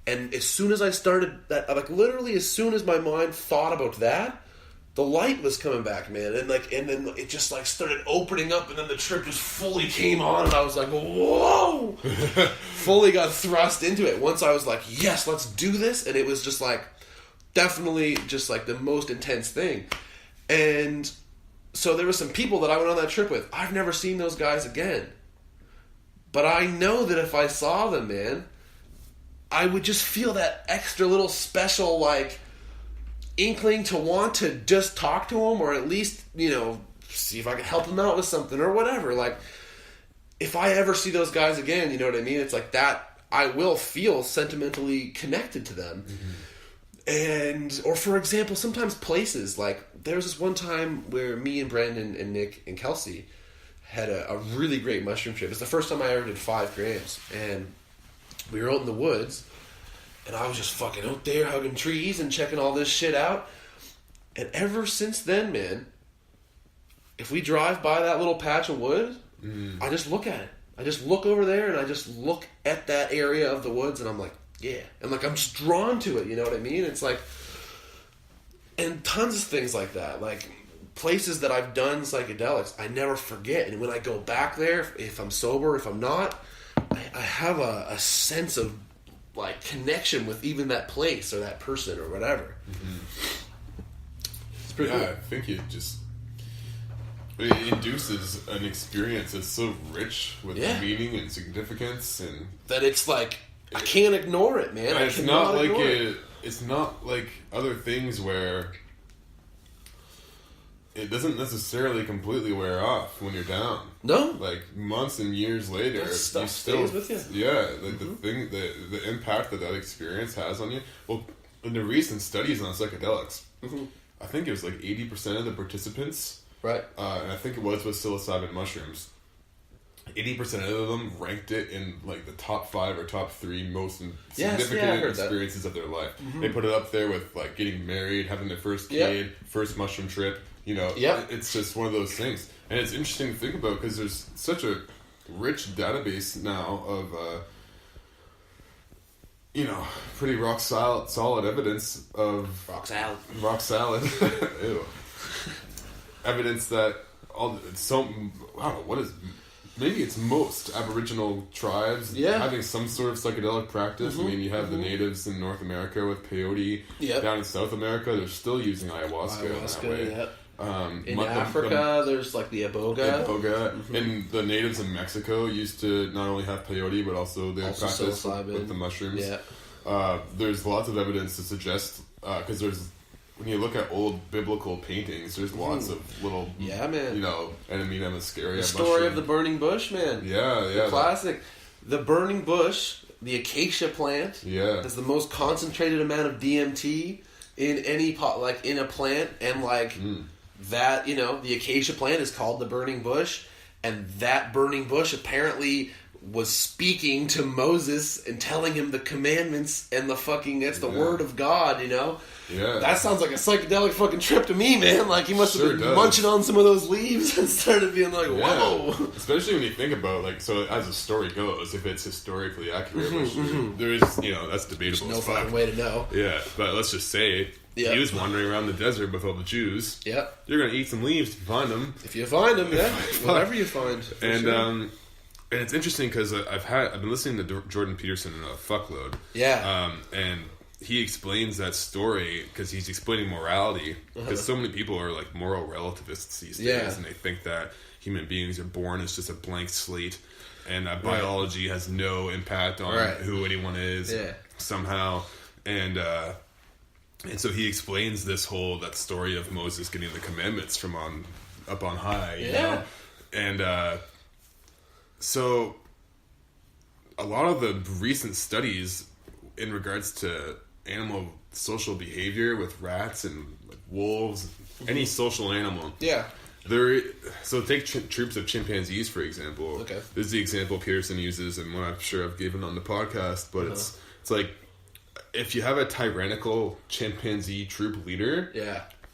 And as soon as I started that, like literally as soon as my mind thought about that, the light was coming back, man. And then it just like started opening up, and then the trip just fully came on, and I was like, whoa! Fully got thrust into it. Once I was like, yes, let's do this. And it was just like, definitely just like the most intense thing. And so there were some people that I went on that trip with. I've never seen those guys again. But I know that if I saw them, man, I would just feel that extra little special, like, inkling to want to just talk to them, or at least, you know, see if I can help them out with something or whatever. Like, if I ever see those guys again, you know what I mean? It's like that, I will feel sentimentally connected to them. And, or for example, sometimes places, like, there was this one time where me and Brandon and Nick and Kelsey had a really great mushroom trip. It's the first time I ever did 5 grams, and we were out in the woods, and I was just fucking out there hugging trees and checking all this shit out. And ever since then, man, if we drive by that little patch of wood, I just look at it. I just look over there, and I just look at that area of the woods, and I'm like, yeah. And like, I'm just drawn to it, you know what I mean? It's like, and tons of things like that. Like, places that I've done psychedelics, I never forget. And when I go back there, if I'm sober, if I'm not, I have a sense of, like, connection with even that place or that person or whatever. It's pretty cool. I think it induces an experience that's so rich with meaning and significance, and that it's like, I can't ignore it, man. It's not like it's not like other things where it doesn't necessarily completely wear off when you're down. No, like months and years later, that stuff you still stays with you. Yeah, like the impact that experience has on you. Well, in the recent studies on psychedelics, I think it was like 80% of the participants, right? And I think it was with psilocybin mushrooms. 80% of them ranked it in like the top 5 or top 3 most significant experiences of their life. They put it up there with like getting married, having their first kid, first mushroom trip. You know, it's just one of those things. And it's interesting to think about because there's such a rich database now of, you know, pretty rock solid evidence of... Rock salad. Rock salad. Ew. Evidence that I don't know, what is... Maybe it's most Aboriginal tribes having some sort of psychedelic practice. I mean, you have the natives in North America with peyote. Down in South America, they're still using ayahuasca in that way. In Africa, there's like the iboga. And the natives in Mexico used to not only have peyote, but also they practice with the mushrooms. There's lots of evidence to suggest, because when you look at old biblical paintings, there's lots of little, you know, Enamina muscaria. The story of the burning bush, man. The classic. The burning bush, the acacia plant, has the most concentrated amount of DMT in any pot, like in a plant, and like that, you know, the acacia plant is called the burning bush, and that burning bush apparently was speaking to Moses and telling him the commandments and the fucking, that's the word of God, you know? That sounds like a psychedelic fucking trip to me, man. Like, he must have been munching on some of those leaves and started being like, whoa. Especially when you think about, like, so as the story goes, if it's historically accurate, which there is, you know, that's debatable. There's no fucking way to know. Yeah, but let's just say he was wandering around the desert with all the Jews. You're going to eat some leaves if you find them. If you find them, whatever you find. And it's interesting because I've been listening to Jordan Peterson a fuckload. And he explains that story because he's explaining morality. Because so many people are like moral relativists these days, and they think that human beings are born as just a blank slate, and that biology has no impact on who anyone is somehow. And so he explains that story of Moses getting the commandments from up on high. You know? And so a lot of the recent studies in regards to animal social behavior with rats and like wolves, any social animal. So take troops of chimpanzees, for example. This is the example Peterson uses and one I'm sure I've given on the podcast, but it's like if you have a tyrannical chimpanzee troop leader,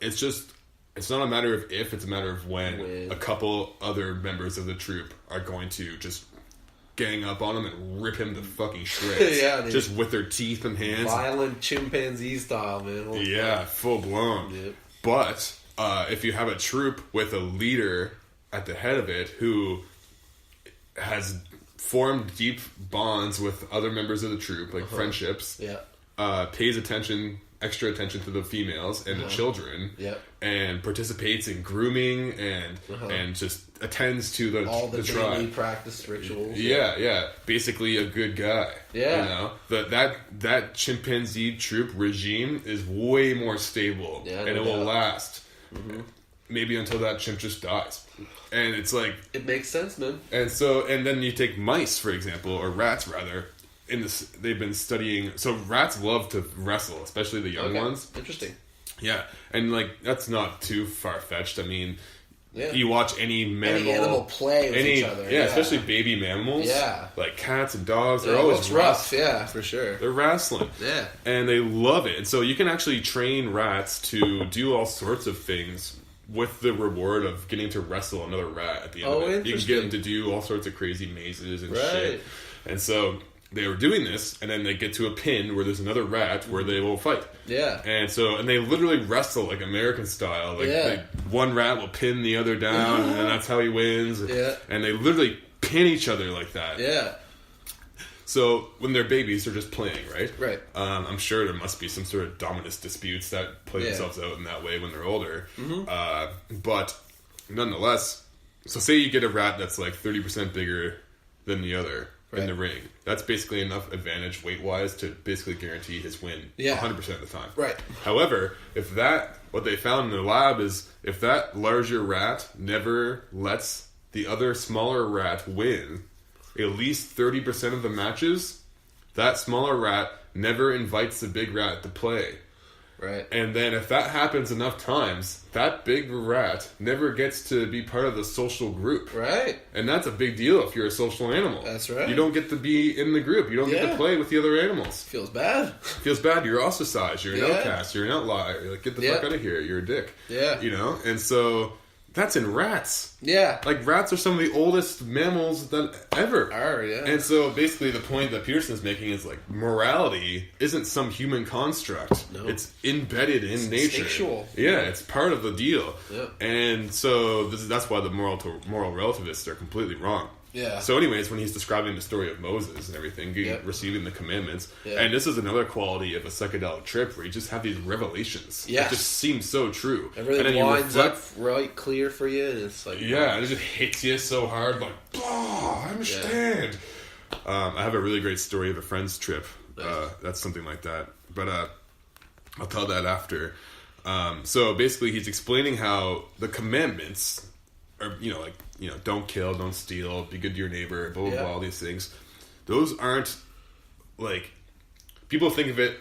it's not a matter of if, it's a matter of when a couple other members of the troop are going to just gang up on him and rip him to fucking shreds. Yeah, just with their teeth and hands. Violent chimpanzee style, man. Full blown. Yep. But if you have a troop with a leader at the head of it who has formed deep bonds with other members of the troop, like friendships, pays extra attention to the females and the children, and participates in grooming and just attends to all the tribe. daily practice rituals. Basically a good guy. That chimpanzee troop regime is way more stable, and it will last maybe until that chimp just dies. And it's like, it makes sense, man. And then you take mice, for example, or rats rather. They've been studying. So rats love to wrestle, especially the young ones. Interesting. Yeah, and like that's not too far fetched. I mean, you watch any animal play with each other. Yeah, especially baby mammals. Yeah, like cats and dogs. They're always rough. Yeah, for sure. They're wrestling. Yeah, and they love it. And so you can actually train rats to do all sorts of things with the reward of getting to wrestle another rat at the end of it. You can get them to do all sorts of crazy mazes and shit. And so they were doing this, and then they get to a pin where there's another rat where they will fight. Yeah. And they literally wrestle like American style. Like one rat will pin the other down, and that's how he wins. Yeah. And they literally pin each other like that. Yeah. So when they're babies, they're just playing, right? Right. I'm sure there must be some sort of dominance disputes that play themselves out in that way when they're older. But nonetheless, so say you get a rat that's like 30% bigger than the other in the ring. That's basically enough advantage weight-wise to basically guarantee his win 100% of the time. Right. However, what they found in the lab is if that larger rat never lets the other smaller rat win at least 30% of the matches, that smaller rat never invites the big rat to play. Right. And then if that happens enough times, that big rat never gets to be part of the social group. Right. And that's a big deal if you're a social animal. That's right. You don't get to be in the group. You don't get to play with the other animals. Feels bad. Feels bad. You're ostracized. You're an outcast. You're an outlier. You're like, get the fuck out of here. You're a dick. Yeah. You know? And so that's in rats. Yeah. Like, rats are some of the oldest mammals that ever. And so, basically, the point that Pearson's making is, like, morality isn't some human construct. No. It's embedded in nature. Instinctual. Yeah, it's part of the deal. Yeah. And so, that's why the moral relativists are completely wrong. Yeah. So anyways, when he's describing the story of Moses and everything, receiving the commandments, and this is another quality of a psychedelic trip where you just have these revelations. Yeah. It just seems so true. It really winds up right clear for you, and it's like... Yeah, and it just hits you so hard, like, I understand. I have a really great story of a friend's trip. Nice. That's something like that. But I'll tell that after. So basically, he's explaining how the commandments... Or, don't kill, don't steal, be good to your neighbor, blah, blah, blah, all these things. Those aren't, like, people think of it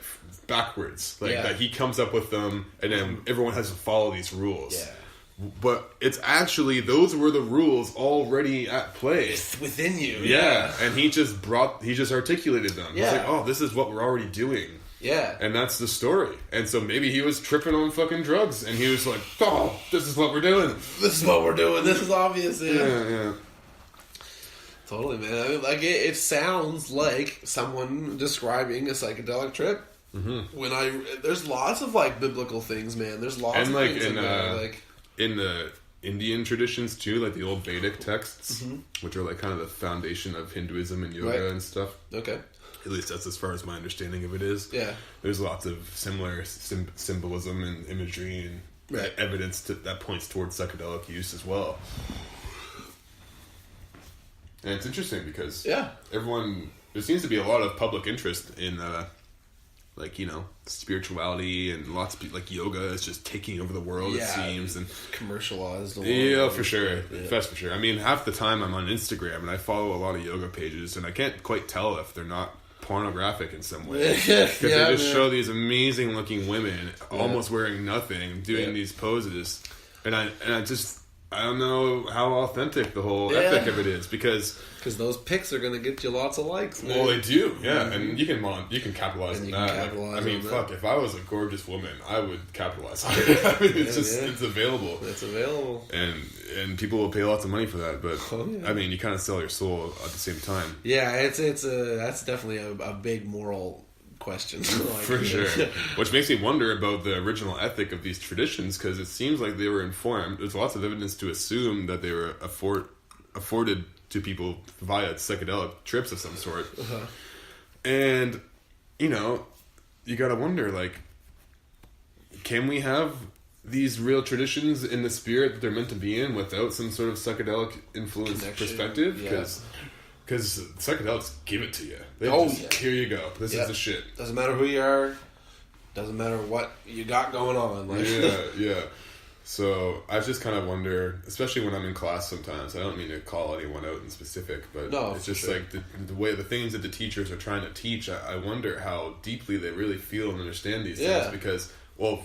backwards. Like, that he comes up with them, and then everyone has to follow these rules. Yeah. But it's actually, those were the rules already at play. It's within you. Yeah. And he just articulated them. Yeah. It's like, oh, this is what we're already doing. Yeah. And that's the story. And so maybe he was tripping on fucking drugs, and he was like, oh, this is what we're doing. This is what we're doing. This is obvious. Yeah. Totally, man. I mean, like, it sounds like someone describing a psychedelic trip. Mm-hmm. There's lots of, like, biblical things, man. There's lots of things in the Indian traditions, too, like the old Vedic texts, which are, like, kind of the foundation of Hinduism and yoga and stuff. Okay. At least that's as far as my understanding of it is. Yeah. There's lots of similar symbolism and imagery and evidence that points towards psychedelic use as well. And it's interesting because there seems to be a lot of public interest in spirituality, and lots of people, like, yoga is just taking over the world, it seems, and commercialized. Yeah, for sure. That's for sure. I mean, half the time I'm on Instagram and I follow a lot of yoga pages, and I can't quite tell if they're not pornographic in some way, because they just show these amazing looking women almost wearing nothing doing these poses, and I I don't know how authentic the whole ethic of it is, because those pics are going to get you lots of likes. Man. Well, they do, yeah, and you can capitalize on that. Fuck, if I was a gorgeous woman, I would capitalize on it. I mean, it's available. It's available, and people will pay lots of money for that. But I mean, you kind of sell your soul at the same time. Yeah, that's definitely a big moral question. For sure. Which makes me wonder about the original ethic of these traditions, because it seems like they were informed. There's lots of evidence to assume that they were afforded to people via psychedelic trips of some sort. And, you gotta wonder, like, can we have these real traditions in the spirit that they're meant to be in without some sort of psychedelic influence perspective? Because psychedelics give it to you. Here you go. This is the shit. Doesn't matter who you are. Doesn't matter what you got going on. Like. Yeah. So I just kind of wonder, especially when I'm in class sometimes, I don't mean to call anyone out in specific, but it's just like the way the things that the teachers are trying to teach, I wonder how deeply they really feel and understand these things, because, well,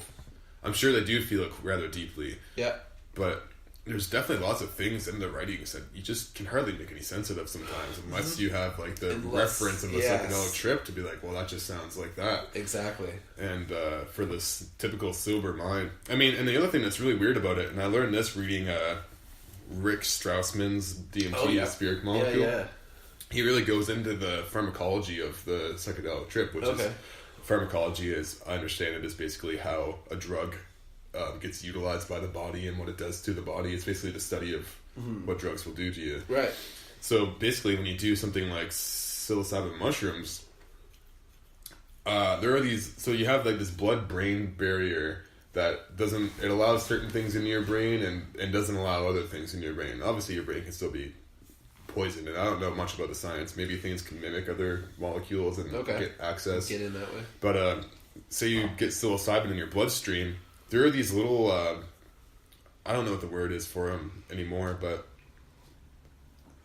I'm sure they do feel it rather deeply. Yeah. But there's definitely lots of things in the writings that you just can hardly make any sense of sometimes, unless you have like the reference of a psychedelic trip to be like, well, that just sounds like that. Exactly. And for this typical sober mind, I mean, and the other thing that's really weird about it, and I learned this reading Rick Strassman's DMT, the spirit molecule. Yeah. He really goes into the pharmacology of the psychedelic trip, which is pharmacology, as I understand it, is basically how a drug gets utilized by the body and what it does to the body. It's basically the study of what drugs will do to you. Right. So basically, when you do something like psilocybin mushrooms, there are these. So you have like this blood-brain barrier that it allows certain things in your brain and doesn't allow other things in your brain. Obviously, your brain can still be poisoned, and I don't know much about the science. Maybe things can mimic other molecules and get access. Get in that way. But say you get psilocybin in your bloodstream. There are these little, I don't know what the word is for them anymore, but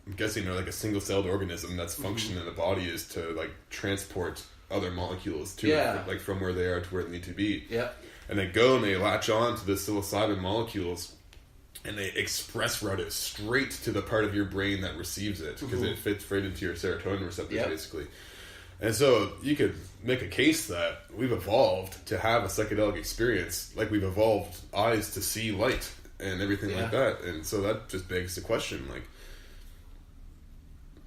I'm guessing they're like a single-celled organism that's function in the body is to like transport other molecules to like from where they are to where they need to be. Yeah. And they go and they latch on to the psilocybin molecules and they express route it straight to the part of your brain that receives it, because it fits right into your serotonin receptors basically. And so you could make a case that we've evolved to have a psychedelic experience, like we've evolved eyes to see light and everything like that. And so that just begs the question, like,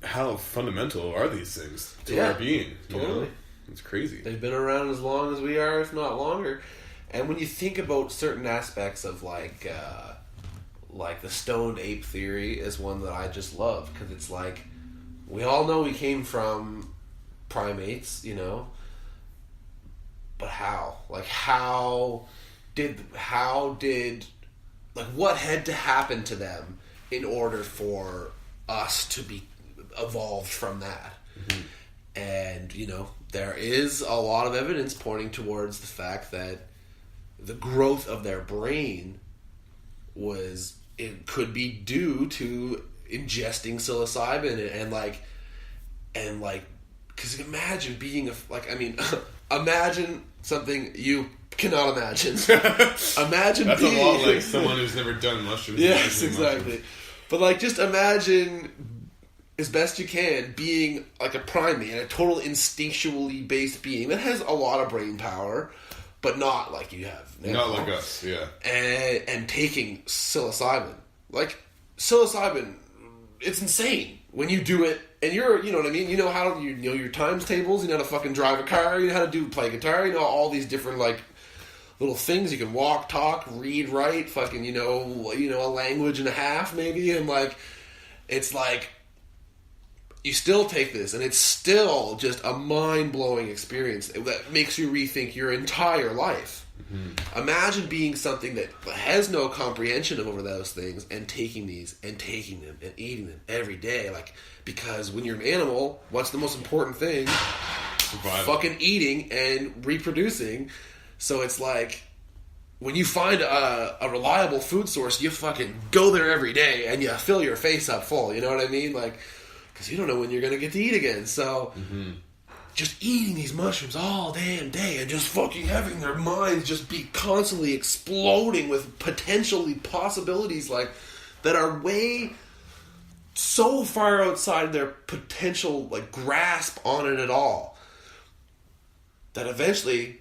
how fundamental are these things to our being? Totally. It's crazy. They've been around as long as we are, if not longer. And when you think about certain aspects of like the stoned ape theory is one that I just love, because it's like, we all know we came from primates, but how? Like, how did like, what had to happen to them in order for us to be evolved from that? And there is a lot of evidence pointing towards the fact that the growth of their brain could be due to ingesting psilocybin and because imagine being imagine something you cannot imagine. Imagine that's a lot like someone who's never done mushrooms. Yes, exactly. But just imagine, as best you can, being like a primate and a total instinctually based being that has a lot of brain power, but not like you have now. Not like us, yeah. And taking psilocybin. Like, psilocybin, it's insane when you do it, and you know what I mean? You know how, you know your times tables, you know how to fucking drive a car, you know how to play guitar, you know all these different, like, little things. You can walk, talk, read, write, fucking, you know, a language and a half, maybe, and, like, it's like, you still take this, and it's still just a mind-blowing experience that makes you rethink your entire life. Mm-hmm. Imagine being something that has no comprehension over those things and taking these and taking them and eating them every day. Like, because when you're an animal, what's the most important thing? Survival. Fucking eating and reproducing. So it's like, when you find a reliable food source, you fucking go there every day and you fill your face up full. You know what I mean? Like, because you don't know when you're going to get to eat again. So, just eating these mushrooms all damn day and just fucking having their minds just be constantly exploding with potentially possibilities like that are way so far outside their potential like grasp on it at all that eventually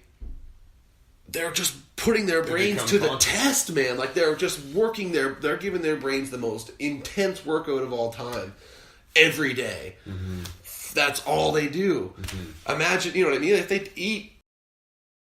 they're just putting their brains to the test, man. Like they're just they're giving their brains the most intense workout of all time every day. Mm-hmm. That's all they do. Mm-hmm. Imagine, you know what I mean? If they eat